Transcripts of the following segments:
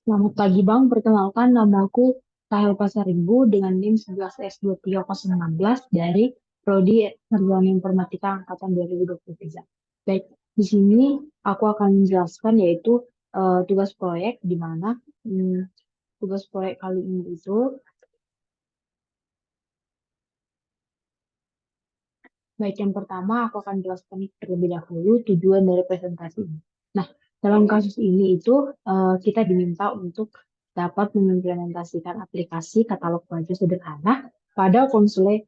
Selamat pagi Bang, perkenalkan namaku Sahel Pasaribu dengan NIM 11S23016 dari Prodi Sarjana Informatika Angkatan 2023. Baik, di sini aku akan menjelaskan yaitu tugas proyek di mana hmm, tugas proyek kali ini itu. Baik, yang pertama aku akan jelaskan terlebih dahulu tujuan dari presentasi ini. Nah, dalam kasus ini itu kita diminta untuk dapat mengimplementasikan aplikasi katalog baju sederhana pada konsole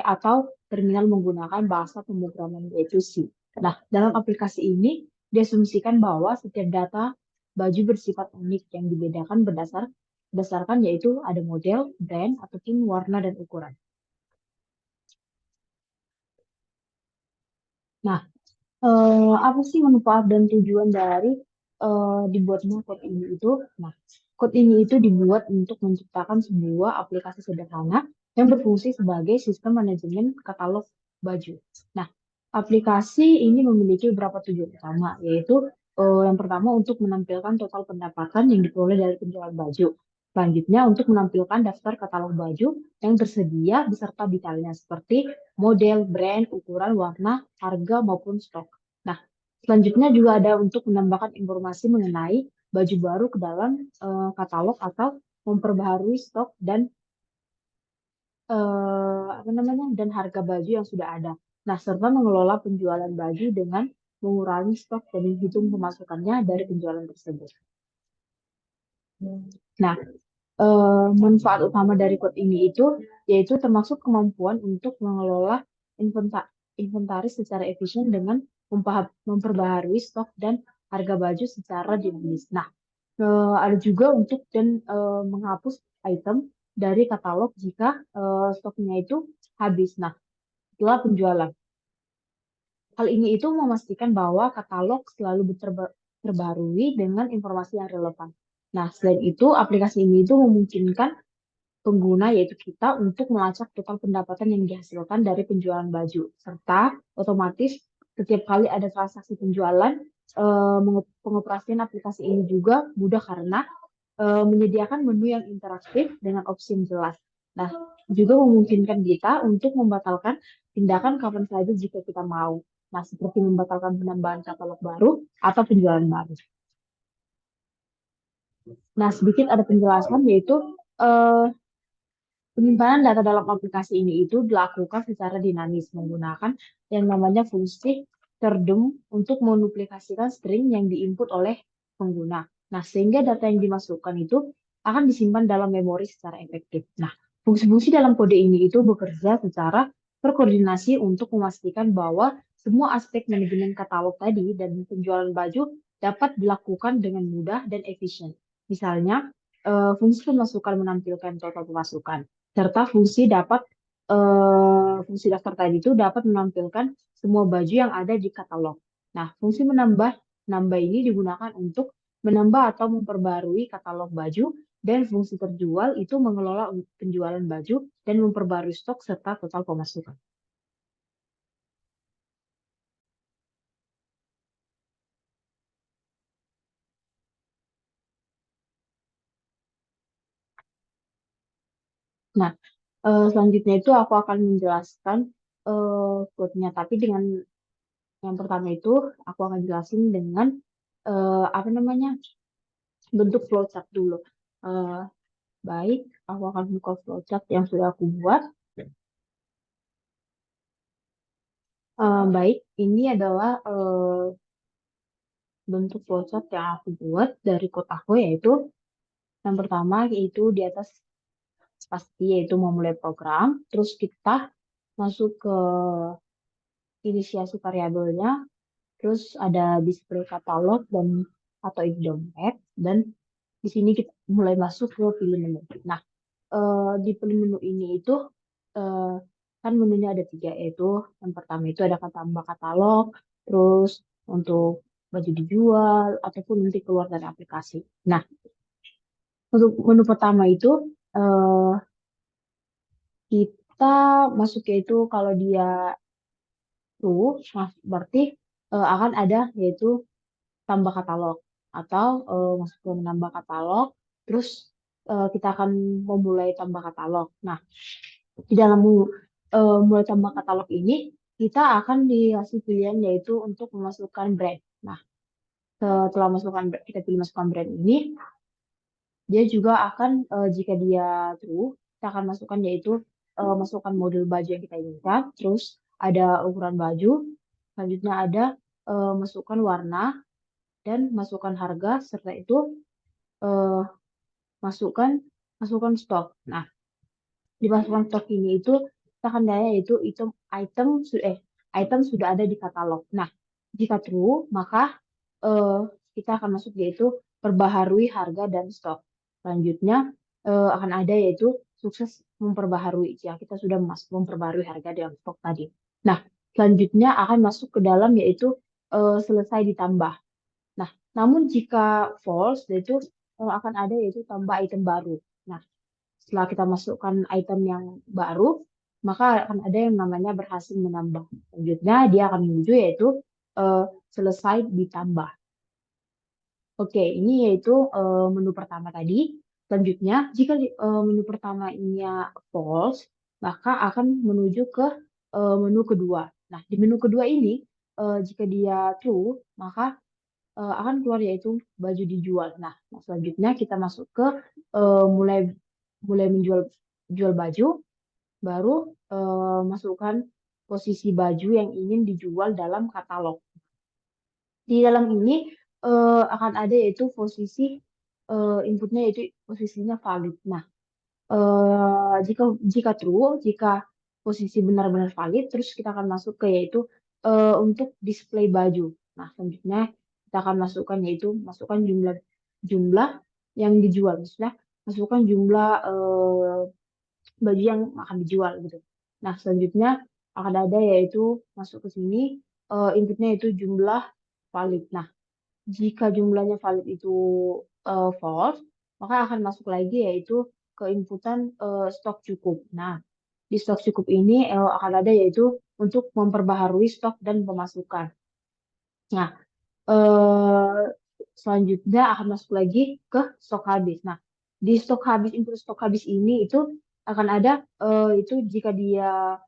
atau terminal menggunakan bahasa pemrograman yaitu C. Nah, dalam aplikasi ini diasumsikan bahwa setiap data baju bersifat unik yang dibedakan berdasarkan yaitu ada model, brand, ataupun warna dan ukuran. Nah, apa sih manfaat dan tujuan dari dibuatnya code ini itu? Nah, code ini itu dibuat untuk menciptakan sebuah aplikasi sederhana yang berfungsi sebagai sistem manajemen katalog baju. Nah, aplikasi ini memiliki beberapa tujuan utama, yaitu yang pertama untuk menampilkan total pendapatan yang diperoleh dari penjualan baju. Selanjutnya, untuk menampilkan daftar katalog baju yang tersedia beserta detailnya seperti model, brand, ukuran, warna, harga, maupun stok. Nah, selanjutnya juga ada untuk menambahkan informasi mengenai baju baru ke dalam katalog atau memperbaharui stok dan apa namanya dan harga baju yang sudah ada. Nah, serta mengelola penjualan baju dengan mengurangi stok dan menghitung pemasukannya dari penjualan tersebut. Nah, manfaat utama dari code ini itu yaitu termasuk kemampuan untuk mengelola inventaris secara efisien dengan memperbaharui stok dan harga baju secara dinamis. Nah, ada juga untuk menghapus item dari katalog jika stoknya itu habis. Nah, setelah penjualan. Hal ini itu memastikan bahwa katalog selalu terbarui dengan informasi yang relevan. Nah, selain itu, aplikasi ini itu memungkinkan pengguna yaitu kita untuk melacak total pendapatan yang dihasilkan dari penjualan baju serta otomatis setiap kali ada transaksi penjualan pengoperasian aplikasi ini juga mudah karena menyediakan menu yang interaktif dengan opsi yang jelas. Nah, juga memungkinkan kita untuk membatalkan tindakan kapan saja jika kita mau. Nah, seperti membatalkan penambahan katalog baru atau penjualan baru. Nah, sedikit ada penjelasan yaitu eh, penyimpanan data dalam aplikasi ini itu dilakukan secara dinamis menggunakan yang namanya fungsi terdem untuk menduplikasikan string yang diinput oleh pengguna. Nah, sehingga data yang dimasukkan itu akan disimpan dalam memori secara efektif. Nah, fungsi-fungsi dalam kode ini itu bekerja secara terkoordinasi untuk memastikan bahwa semua aspek manajemen katalog tadi dan penjualan baju dapat dilakukan dengan mudah dan efisien. Misalnya, fungsi pemasukan menampilkan total pemasukan serta fungsi daftar tadi itu dapat menampilkan semua baju yang ada di katalog. Nah, fungsi menambah ini digunakan untuk menambah atau memperbarui katalog baju dan fungsi terjual itu mengelola penjualan baju dan memperbarui stok serta total pemasukan. Nah, selanjutnya itu aku akan menjelaskan code-nya, tapi dengan yang pertama itu aku akan jelasin dengan apa namanya bentuk flowchart dulu. Eh, Baik, aku akan buka flowchart yang sudah aku buat. Baik, ini adalah bentuk flowchart yang aku buat dari code aku, yaitu yang pertama yaitu di atas pasti yaitu memulai program, terus kita masuk ke inisiasi variabelnya, terus ada display katalog dan atau isi dompet, dan di sini kita mulai masuk ke pilih menu. Nah, di pilih menu ini itu eh, kan menunya ada tiga, yaitu yang pertama itu ada tambah katalog, terus untuk baju dijual ataupun nanti keluar dari aplikasi. Nah, untuk menu pertama itu eh, kita masuknya itu kalau dia tuh, nah, berarti akan ada yaitu tambah katalog. atau masuk ke menambah katalog, terus kita akan memulai tambah katalog. Nah, di dalam mulai tambah katalog ini, kita akan dikasih pilihan yaitu untuk memasukkan brand. Nah, setelah kita pilih masukkan brand ini, dia juga akan jika dia true, kita akan masukkan yaitu masukkan model baju yang kita inginkan, terus ada ukuran baju, selanjutnya ada masukkan warna dan masukkan harga serta itu eh, masukkan masukkan stok. Nah, di masukkan stok ini itu kita akan daya yaitu item item sudah ada di katalog. Nah, jika true maka eh, kita akan masuk yaitu perbaharui harga dan stok. Selanjutnya akan ada yaitu sukses memperbaharui ya kita sudah memperbaharui harga dan stok tadi. Nah, selanjutnya akan masuk ke dalam yaitu selesai ditambah. Nah, namun jika false yaitu akan ada yaitu tambah item baru. Nah, setelah kita masukkan item yang baru, maka akan ada yang namanya berhasil menambah. Selanjutnya dia akan menuju yaitu eh, selesai ditambah. Oke, ini yaitu menu pertama tadi. Selanjutnya, jika menu pertamanya false, maka akan menuju ke menu kedua. Nah, di menu kedua ini, jika dia true, maka akan keluar yaitu baju dijual. Nah, selanjutnya kita masuk ke mulai mulai menjual jual baju, baru masukkan posisi baju yang ingin dijual dalam katalog. Di dalam ini akan ada yaitu posisi inputnya yaitu posisinya valid. Nah, jika jika true, jika posisi benar-benar valid, terus kita akan masuk ke yaitu untuk display baju. Nah, selanjutnya kita akan masukkan yaitu masukkan jumlah jumlah yang dijual, maksudnya masukkan jumlah baju yang akan dijual gitu. Nah, selanjutnya akan ada yaitu masuk ke sini inputnya itu jumlah valid. Nah, jika jumlahnya valid itu false, maka akan masuk lagi yaitu ke inputan stok cukup. Nah, di stok cukup ini akan ada yaitu untuk memperbaharui stok dan pemasukan. Nah, eh, selanjutnya akan masuk lagi ke stok habis. Nah, di stok habis input stok habis ini itu akan ada itu jika dia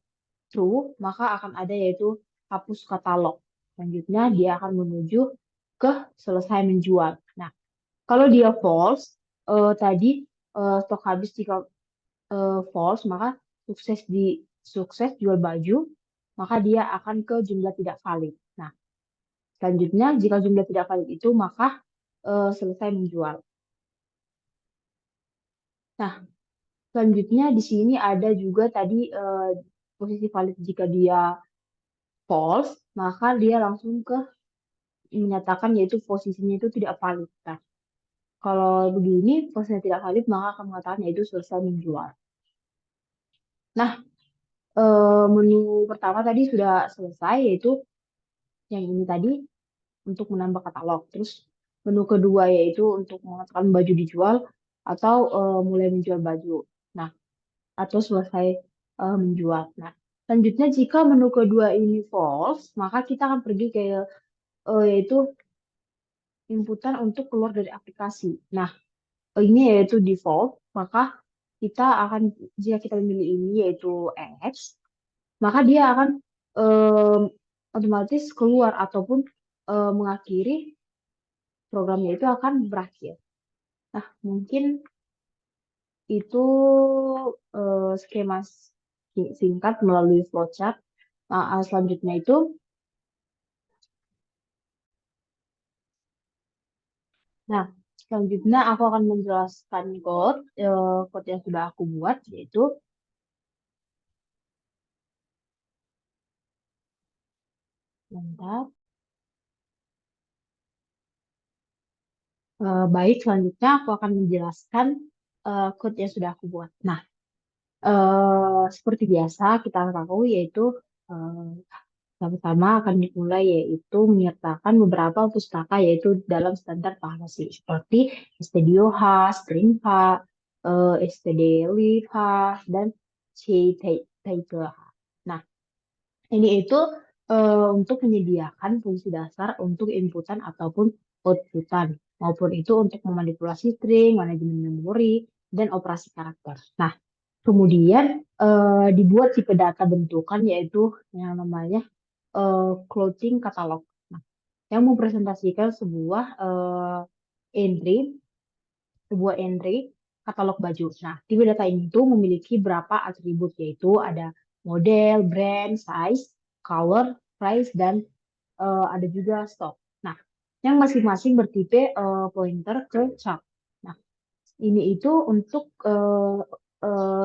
true, maka akan ada yaitu hapus katalog. Selanjutnya dia akan menuju ke selesai menjual. Nah, kalau dia false, tadi stok habis jika false, maka sukses jual baju, maka dia akan ke jumlah tidak valid. Nah, selanjutnya jika jumlah tidak valid itu, maka selesai menjual. Nah, selanjutnya di sini ada juga tadi posisi valid jika dia false, maka dia langsung ke menyatakan yaitu posisinya itu tidak valid. Nah, kalau begini posisinya tidak valid, maka akan mengatakan yaitu selesai menjual. Nah, menu pertama tadi sudah selesai, yaitu yang ini tadi untuk menambah katalog. Terus menu kedua yaitu untuk mengatakan baju dijual atau mulai menjual baju. Nah, atau selesai menjual. Nah, selanjutnya jika menu kedua ini false, maka kita akan pergi ke yaitu inputan untuk keluar dari aplikasi. Nah, ini yaitu default, maka kita akan jika kita memilih ini yaitu apps, maka dia akan em, otomatis keluar ataupun mengakhiri programnya itu akan berakhir. Nah, mungkin itu skema singkat melalui flowchart. Nah, selanjutnya itu, nah, selanjutnya aku akan menjelaskan code yang sudah aku buat, yaitu, bentar. Baik, selanjutnya aku akan menjelaskan code yang sudah aku buat. Nah, seperti biasa kita tahu yaitu eh, pertama akan dimulai yaitu menyertakan beberapa pustaka yaitu dalam standar pahasi seperti STDOH, StringH, STDLibH, dan CTigerH. Nah, ini itu untuk menyediakan fungsi dasar untuk inputan ataupun outputan. maupun itu untuk memanipulasi string, manajemen memori, dan operasi karakter. Nah, kemudian dibuat tipe data bentukan yaitu yang namanya clothing catalog. Nah, yang mempresentasikan entry, sebuah entry katalog baju. Nah, tipe data ini tuh memiliki berapa atribut yaitu ada model, brand, size, color, price, dan ada juga stok. Nah, yang masing-masing bertipe pointer ke chart. Nah, ini itu untuk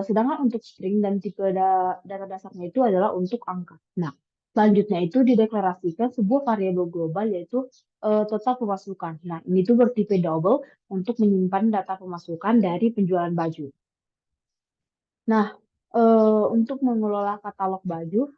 sedangkan untuk string dan tipe data dasarnya itu adalah untuk angka. Nah, selanjutnya itu dideklarasikan sebuah variabel global yaitu total pemasukan. Nah, ini tuh bertipe double untuk menyimpan data pemasukan dari penjualan baju. Nah, untuk mengelola katalog baju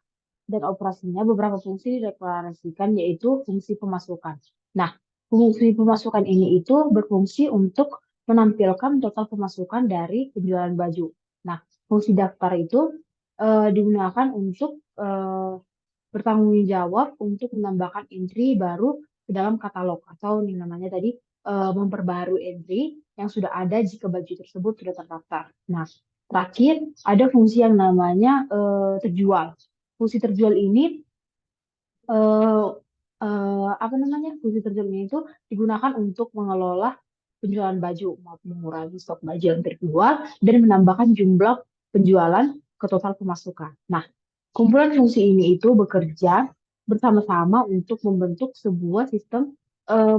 dan operasinya beberapa fungsi dideklarasikan yaitu fungsi pemasukan. Nah, fungsi pemasukan ini itu berfungsi untuk menampilkan total pemasukan dari penjualan baju. Nah, fungsi daftar itu digunakan untuk bertanggung jawab untuk menambahkan entry baru ke dalam katalog atau yang namanya tadi memperbaharui entry yang sudah ada jika baju tersebut sudah terdaftar. Nah, terakhir ada fungsi yang namanya terjual. Fungsi terjual ini eh, apa namanya? Fungsi terjual ini itu digunakan untuk mengelola penjualan baju, mengurangi stok baju yang terjual dan menambahkan jumlah penjualan ke total pemasukan. Nah, kumpulan fungsi ini itu bekerja bersama-sama untuk membentuk sebuah sistem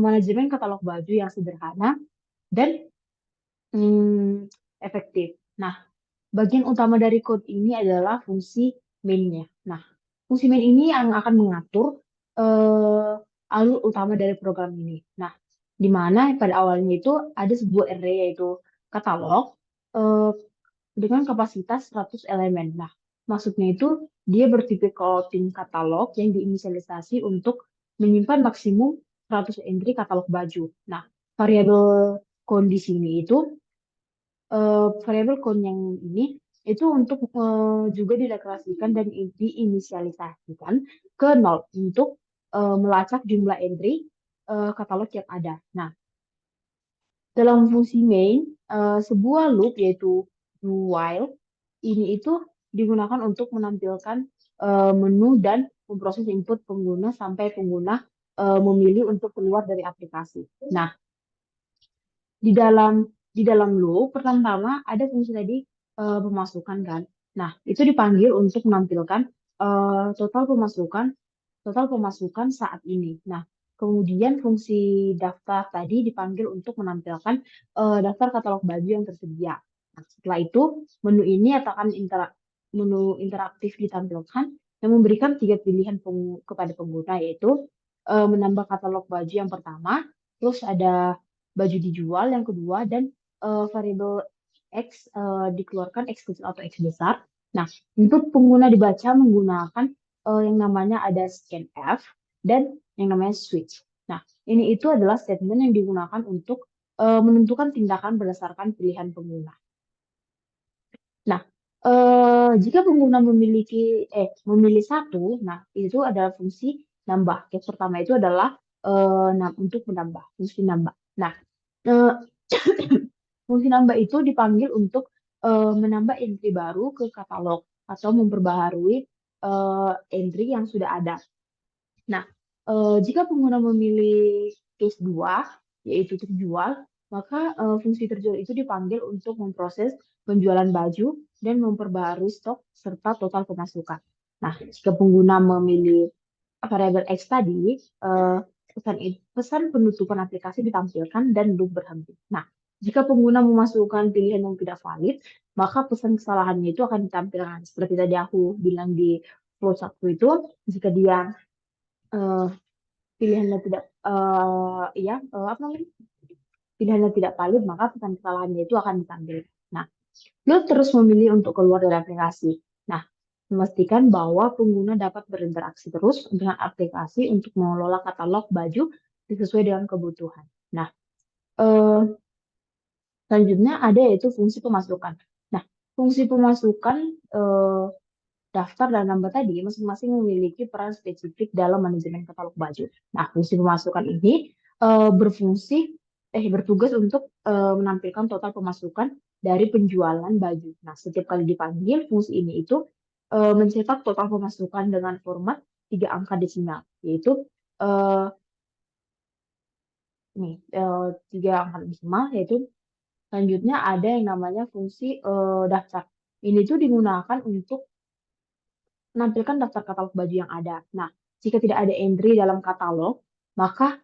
manajemen katalog baju yang sederhana dan efektif. Nah, bagian utama dari code ini adalah fungsi main-nya. Nah, fungsi main ini yang akan mengatur alur utama dari program ini. Nah, di mana pada awalnya itu ada sebuah array yaitu katalog eh, dengan kapasitas 100 elemen. Nah, maksudnya itu dia bertipe clothing katalog yang diinisialisasi untuk menyimpan maksimum 100 entry katalog baju. Nah, variabel kondisi ini itu variabel count yang ini itu untuk juga dideklarasikan dan diinisialisasikan ke nol untuk melacak jumlah entry katalog yang ada. Nah, dalam fungsi main, sebuah loop yaitu do while ini itu digunakan untuk menampilkan menu dan memproses input pengguna sampai pengguna memilih untuk keluar dari aplikasi. Nah, di dalam loop pertama ada fungsi tadi pemasukan kan. Nah, itu dipanggil untuk menampilkan total pemasukan saat ini. Nah, kemudian fungsi daftar tadi dipanggil untuk menampilkan daftar katalog baju yang tersedia. Nah, setelah itu menu ini akan menu interaktif ditampilkan yang memberikan 3 pilihan kepada pengguna yaitu menambah katalog baju yang pertama, terus ada baju dijual yang kedua dan variabel X dikeluarkan X kecil atau X besar. Nah, untuk pengguna dibaca menggunakan yang namanya ada scanf dan yang namanya switch. Nah, ini itu adalah statement yang digunakan untuk menentukan tindakan berdasarkan pilihan pengguna. Nah, jika pengguna memilih satu, nah itu adalah fungsi nambah. Yang pertama itu adalah untuk menambah, fungsi nambah. Nah, eh, fungsi nambah itu dipanggil untuk menambah entry baru ke katalog atau memperbaharui entry yang sudah ada. Nah, jika pengguna memilih case 2, yaitu terjual, maka fungsi terjual itu dipanggil untuk memproses penjualan baju dan memperbaharui stok serta total pemasukan. Nah, jika pengguna memilih variabel X tadi, pesan penutupan aplikasi ditampilkan dan loop berhenti. Nah, jika pengguna memasukkan pilihan yang tidak valid, maka pesan kesalahannya itu akan ditampilkan. Seperti tadi aku bilang di flowchart itu, jika dia eh, pilihannya tidak apa namanya? Pilihannya tidak valid, maka pesan kesalahannya itu akan ditampilkan. Nah, lo terus memilih untuk keluar dari aplikasi. Nah, memastikan bahwa pengguna dapat berinteraksi terus dengan aplikasi untuk mengelola katalog baju sesuai dengan kebutuhan. Nah, eh, selanjutnya ada yaitu fungsi pemasukan. Nah, fungsi pemasukan eh, daftar dan nambah tadi masing-masing memiliki peran spesifik dalam manajemen katalog baju. Nah, fungsi pemasukan ini berfungsi bertugas untuk menampilkan total pemasukan dari penjualan baju. Nah, setiap kali dipanggil, fungsi ini itu mencetak total pemasukan dengan format 3 angka desimal, yaitu eh, nih 3 angka desimal, yaitu selanjutnya ada yang namanya fungsi daftar. Ini tuh digunakan untuk menampilkan daftar katalog baju yang ada. Nah, jika tidak ada entry dalam katalog, maka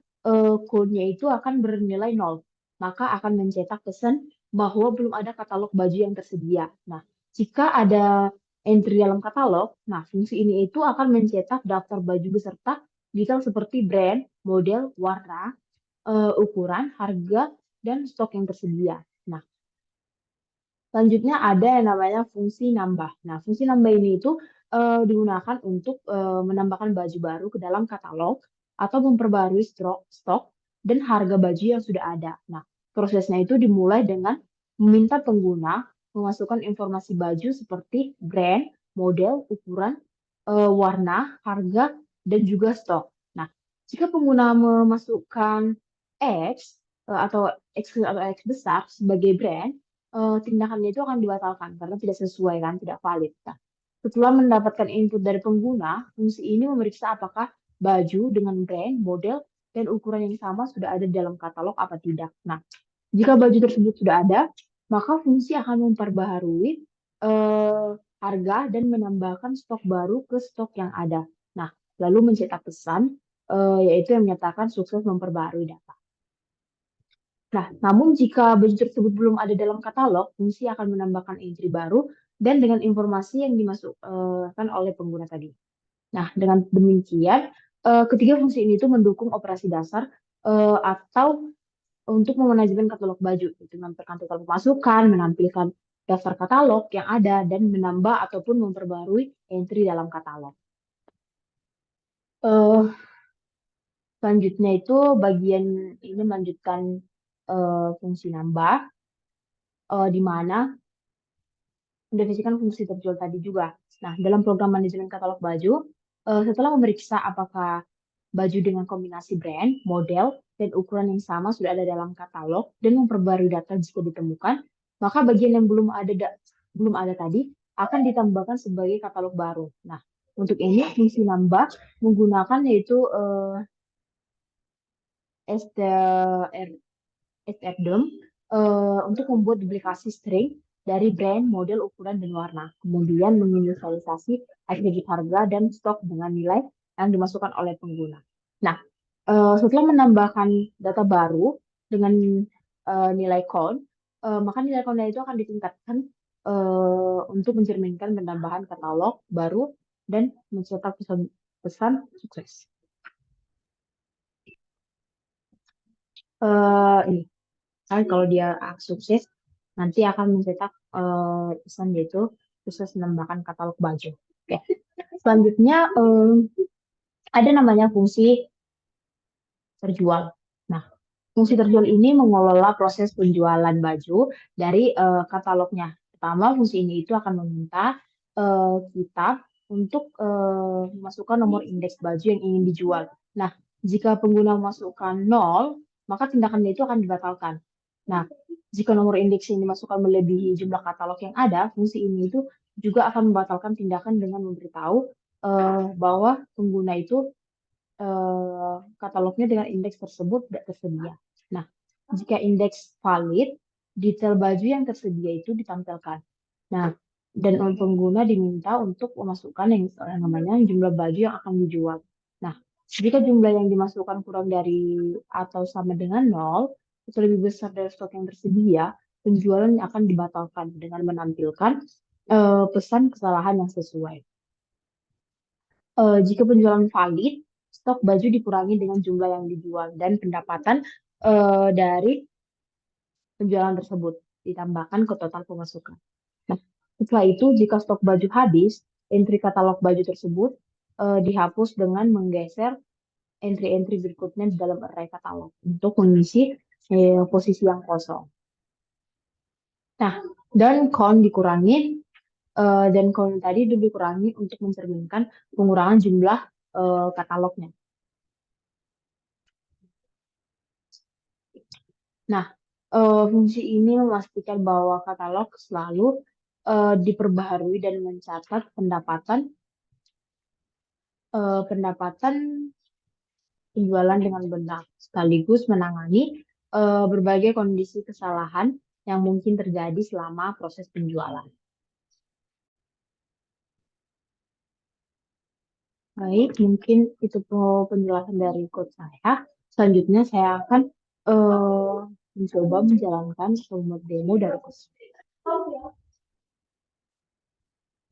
kodenya itu akan bernilai nol. Maka akan mencetak pesan bahwa belum ada katalog baju yang tersedia. Nah, jika ada entry dalam katalog, nah fungsi ini itu akan mencetak daftar baju beserta detail seperti brand, model, warna, ukuran, harga, dan stok yang tersedia. Nah, selanjutnya ada yang namanya fungsi nambah. Nah, fungsi nambah ini itu digunakan untuk menambahkan baju baru ke dalam katalog atau memperbarui stok dan harga baju yang sudah ada. Nah, prosesnya itu dimulai dengan meminta pengguna memasukkan informasi baju seperti brand, model, ukuran, warna, harga, dan juga stok. Nah, jika pengguna memasukkan X atau X besar sebagai brand, tindakannya itu akan dibatalkan karena tidak sesuai kan, tidak valid. Nah, setelah mendapatkan input dari pengguna, fungsi ini memeriksa apakah baju dengan brand, model, dan ukuran yang sama sudah ada dalam katalog apa tidak. Nah, jika baju tersebut sudah ada, maka fungsi akan memperbaharui eh, harga dan menambahkan stok baru ke stok yang ada. Nah, lalu mencetak pesan, yaitu yang menyatakan sukses memperbaharui data. Nah, namun jika baju tersebut belum ada dalam katalog, fungsi akan menambahkan entry baru dan dengan informasi yang dimasukkan oleh pengguna tadi. Nah, dengan demikian, ketiga fungsi ini itu mendukung operasi dasar atau untuk memanajemen katalog baju, itu menampilkan total pemasukan, menampilkan daftar katalog yang ada, dan menambah ataupun memperbarui entry dalam katalog. Eh, Selanjutnya itu bagian ini melanjutkan fungsi nambah, di mana mendefinisikan fungsi terjual tadi juga. Nah, dalam program manajemen katalog baju, setelah memeriksa apakah baju dengan kombinasi brand, model, dan ukuran yang sama sudah ada dalam katalog dan memperbarui data jika ditemukan, maka bagian yang belum ada tadi akan ditambahkan sebagai katalog baru. Nah, untuk ini fungsi nambah menggunakan yaitu STR SFDOM untuk membuat duplikasi string dari brand, model, ukuran, dan warna. Kemudian menginisialisasi aggregate harga dan stok dengan nilai yang dimasukkan oleh pengguna. Nah, setelah menambahkan data baru dengan nilai count, maka nilai count itu akan ditingkatkan untuk mencerminkan penambahan katalog baru dan mencetak pesan sukses. Ini kan kalau dia sukses nanti akan mencetak pesan yaitu sukses menambahkan katalog baju. Oke. Selanjutnya ada namanya fungsi terjual. Nah, fungsi terjual ini mengelola proses penjualan baju dari katalognya. Pertama, fungsi ini itu akan meminta kita untuk memasukkan nomor indeks baju yang ingin dijual. Nah, jika pengguna memasukkan 0, maka tindakannya itu akan dibatalkan. Nah, jika nomor indeks yang dimasukkan melebihi jumlah katalog yang ada, fungsi ini itu juga akan membatalkan tindakan dengan memberitahu bahwa pengguna itu katalognya dengan indeks tersebut tidak tersedia. Nah, jika indeks valid, detail baju yang tersedia itu ditampilkan. Nah, dan oleh pengguna diminta untuk memasukkan yang namanya jumlah baju yang akan dijual. Nah, jika jumlah yang dimasukkan kurang dari atau sama dengan 0, itu lebih besar dari stok yang tersedia, penjualan akan dibatalkan dengan menampilkan pesan kesalahan yang sesuai. Jika penjualan valid, stok baju dikurangi dengan jumlah yang dijual dan pendapatan dari penjualan tersebut ditambahkan ke total pemasukan. Nah, setelah itu jika stok baju habis, entry katalog baju tersebut dihapus dengan menggeser entry-entry berikutnya di dalam array katalog untuk mengisi posisi yang kosong. Nah, dan count dikurangi dan count tadi itu dikurangi untuk mencerminkan pengurangan jumlah katalognya. Nah, fungsi ini memastikan bahwa katalog selalu diperbaharui dan mencatat pendapatan penjualan dengan benar, sekaligus menangani berbagai kondisi kesalahan yang mungkin terjadi selama proses penjualan. Baik, mungkin itu penjelasan dari coach saya. Selanjutnya saya akan eh, mencoba menjalankan remote demo dari coach saya.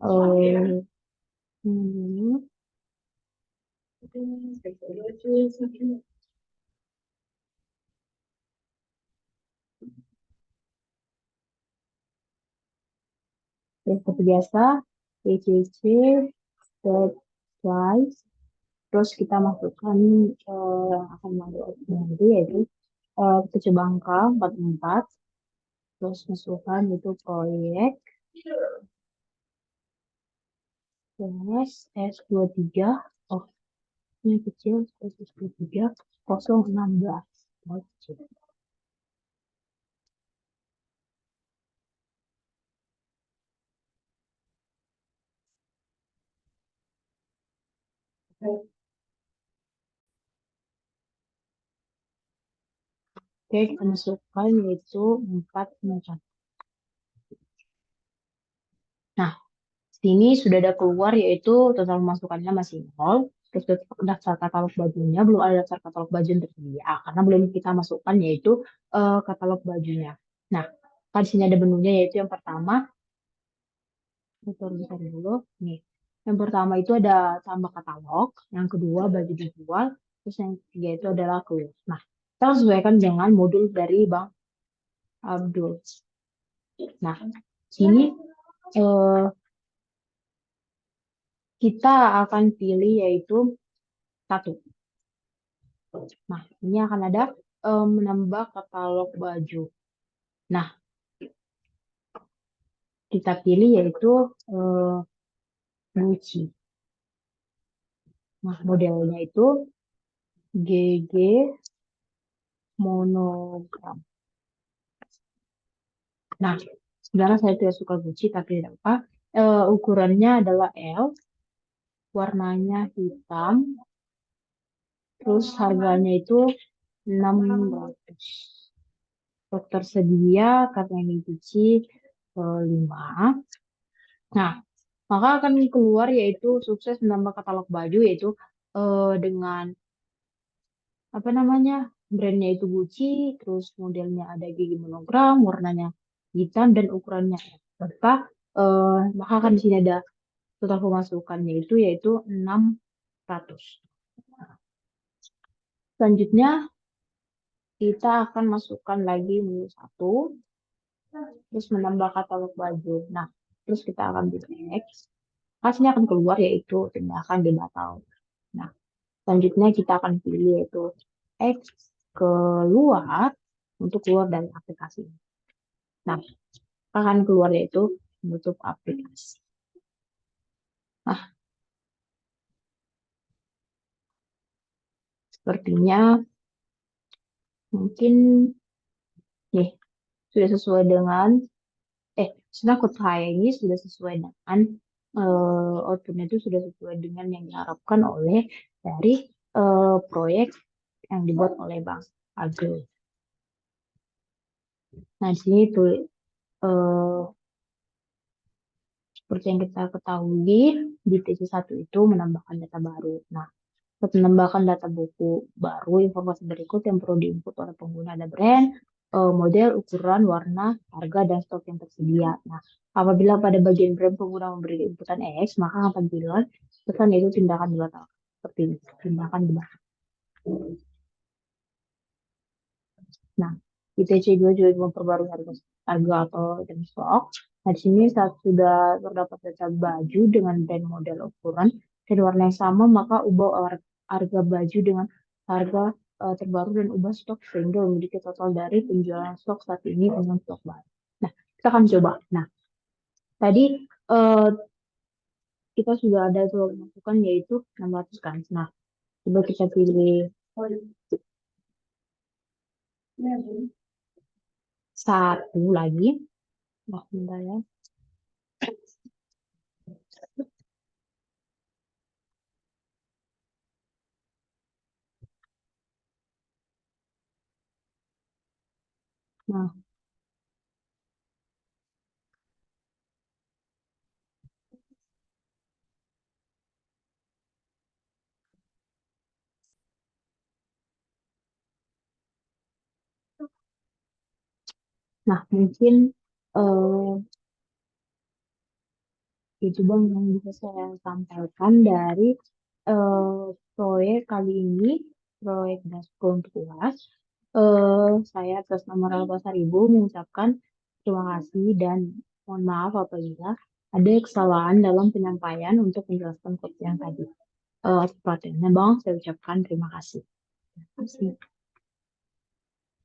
Eh, hmm, ya, seperti biasa, PCC, set slice, terus kita masukkan yang akan masuk nanti yaitu kita coba angka 44, terus masukkan itu proyek, terus S23, oh ini kecil, S23, 016. Oke. Oke, kita masukkan yaitu 44. Nah, sini sudah ada keluar yaitu total masukannya masih nol. Terus daftar katalog bajunya belum ada daftar katalog baju yang tersedia karena belum kita masukkan yaitu katalog bajunya. Nah, kan di sini ada menunya yaitu yang pertama, bentar dulu. Nih, yang pertama itu ada tambah katalog, yang kedua baju dijual, terus yang ketiga itu adalah keluar. Nah, kita sesuaikan dengan modul dari Bang Abdul. Nah, sini eh, kita akan pilih yaitu satu. Nah, ini akan ada menambah katalog baju. Nah, kita pilih yaitu Gucci. Nah, modelnya itu GG monogram. Nah, sebenarnya saya tidak suka Gucci, tapi tidak apa. Ukurannya adalah L, warnanya hitam, terus harganya itu 600. Stok tersedia karena ini Gucci 5. Nah, maka akan keluar yaitu sukses menambah katalog baju yaitu dengan apa namanya brandnya itu Gucci, terus modelnya ada gigi monogram, warnanya hitam dan ukurannya L. Maka kan di sini ada total pemasukannya itu yaitu 600. Selanjutnya kita akan masukkan lagi menu satu, terus menambah katalog baju. Nah, terus kita akan pilih next. Hasilnya akan keluar yaitu tindakan dibatalkan. Nah, selanjutnya kita akan pilih yaitu X keluar untuk keluar dari aplikasi. Nah, akan keluar yaitu menutup aplikasi. Nah, sepertinya mungkin nih sudah sesuai dengan sebenarnya saya ini sudah sesuai dengan outputnya itu sudah sesuai dengan yang diharapkan oleh dari proyek yang dibuat oleh Bang Agil. Nah, di sini tuh eh, seperti yang kita ketahui di TC1 itu menambahkan data baru. Nah, untuk menambahkan data buku baru, informasi berikut yang perlu diinput oleh pengguna ada brand, model, ukuran, warna, harga, dan stok yang tersedia. Nah, apabila pada bagian brand pengguna memberi inputan X, maka apabila pesan itu tindakan dibatalkan. Seperti ini, tindakan dibatalkan. Nah, ITC2 juga memperbarui harga atau item stok. Nah, di sini saat sudah terdapat data baju dengan brand model ukuran dan warna yang sama, maka ubah harga baju dengan harga terbaru dan ubah stok sehingga memiliki total dari penjualan stok saat ini dengan stok baru. Nah, kita akan coba. Nah, tadi eh, kita sudah ada tuh masukan yaitu 600 kan. Nah, coba kita pilih Satu lagi. Wah, bentar ya. Nah, nah, mungkin eh, itu Bang yang bisa saya sampaikan dari eh, proyek kali ini, proyek Dasko untuk UAS. Saya atas nama Ralfa Ibu mengucapkan terima kasih dan mohon maaf apabila ada kesalahan dalam penyampaian untuk menjelaskan kode yang tadi. Atas perhatiannya Bang, saya ucapkan terima kasih. Terima kasih.